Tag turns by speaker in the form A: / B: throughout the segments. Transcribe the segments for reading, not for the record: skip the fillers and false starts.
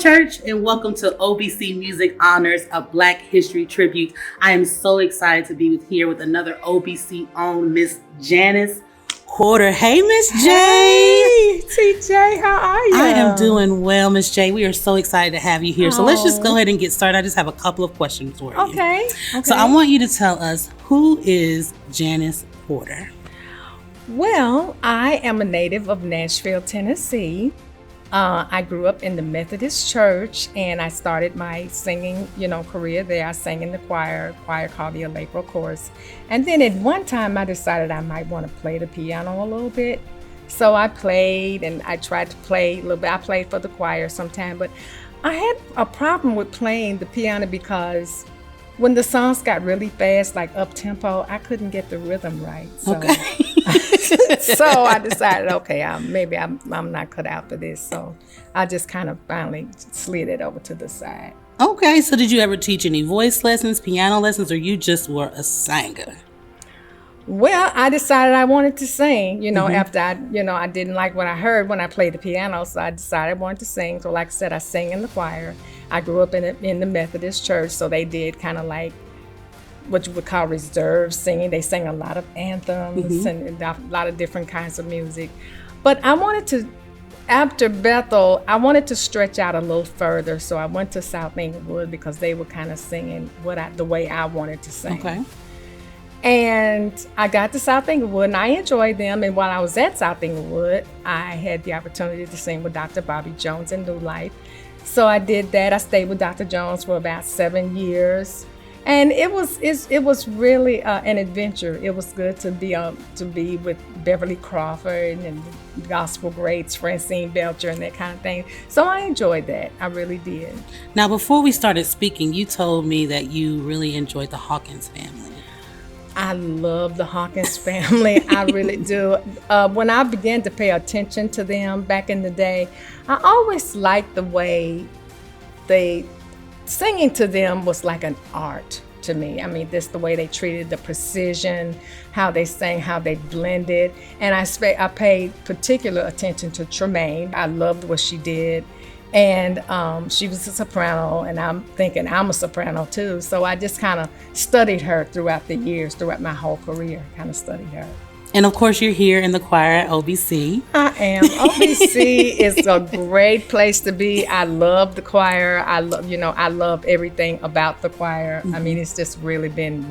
A: church, and welcome to OBC Music Honors, a Black History Tribute. I am so excited to be here with another OBC owned Miss Janice Porter. Hey, Miss J.
B: Hey, TJ, how are you?
A: I am doing well, Miss J. We are so excited to have you here. So let's just go ahead and get started. I just have a couple of questions for you.
B: Okay.
A: So I want you to tell us, who is Janice Porter?
B: Well, I am a native of Nashville, Tennessee. I grew up in the Methodist church, and I started my singing, career there. I sang in the choir called the Allegro Chorus. And then at one time, I decided I might want to play the piano a little bit. So I played, and I tried to play a little bit. I played for the choir sometime, but I had a problem with playing the piano because when the songs got really fast, like up-tempo, I couldn't get the rhythm right. So.
A: Okay.
B: So I decided, okay, maybe I'm not cut out for this. So I just kind of finally slid it over to the side.
A: Okay, so did you ever teach any voice lessons, piano lessons, or you just were a singer?
B: Well, I decided I wanted to sing, after I didn't like what I heard when I played the piano. So I decided I wanted to sing. So like I said, I sang in the choir. I grew up in the Methodist church. So they did kind of like what you would call reserve singing. They sang a lot of anthems and a lot of different kinds of music. But I wanted to, after Bethel, I wanted to stretch out a little further. So I went to South Inglewood because they were kind of singing the way I wanted to sing.
A: Okay.
B: And I got to South Inglewood, and I enjoyed them. And while I was at South Inglewood, I had the opportunity to sing with Dr. Bobby Jones in New Life. So I did that. I stayed with Dr. Jones for about 7 years. And it was really an adventure. It was good to be with Beverly Crawford and the gospel greats, Francine Belcher, and that kind of thing. So I enjoyed that. I really did.
A: Now, before we started speaking, you told me that you really enjoyed the Hawkins family.
B: I love the Hawkins family. I really do. When I began to pay attention to them back in the day, I always liked the way singing to them was like an art to me. I mean, this the way they treated the precision, how they sang, how they blended. And I paid particular attention to Tremaine. I loved what she did. And she was a soprano, and I'm thinking I'm a soprano too. So I just kind of studied her throughout the years, throughout my whole career, kind of studied her.
A: And of course, you're here in the choir at OBC.
B: I am. OBC is a great place to be. I love the choir. I love everything about the choir. I mean, it's just really been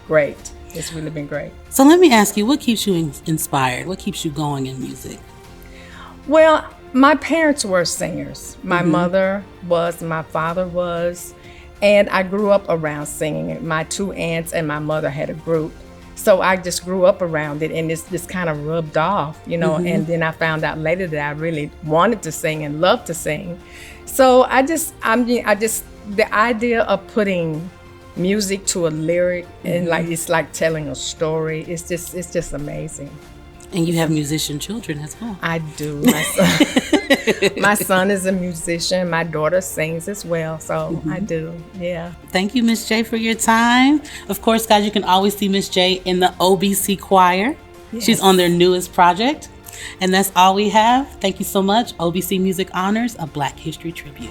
B: great. It's really been great.
A: So let me ask you, what keeps you inspired? What keeps you going in music?
B: Well, my parents were singers. My mother was, my father was, and I grew up around singing. My 2 aunts and my mother had a group. So I just grew up around it, and it's just kind of rubbed off, and then I found out later that I really wanted to sing and loved to sing. So the idea of putting music to a lyric and it's like telling a story, it's just amazing.
A: And you have musician children as well.
B: I do. My son is a musician. My daughter sings as well. So I do. Yeah.
A: Thank you, Miss J, for your time. Of course, guys, you can always see Miss J in the OBC choir. Yes. She's on their newest project. And that's all we have. Thank you so much. OBC Music Honors, a Black History Tribute.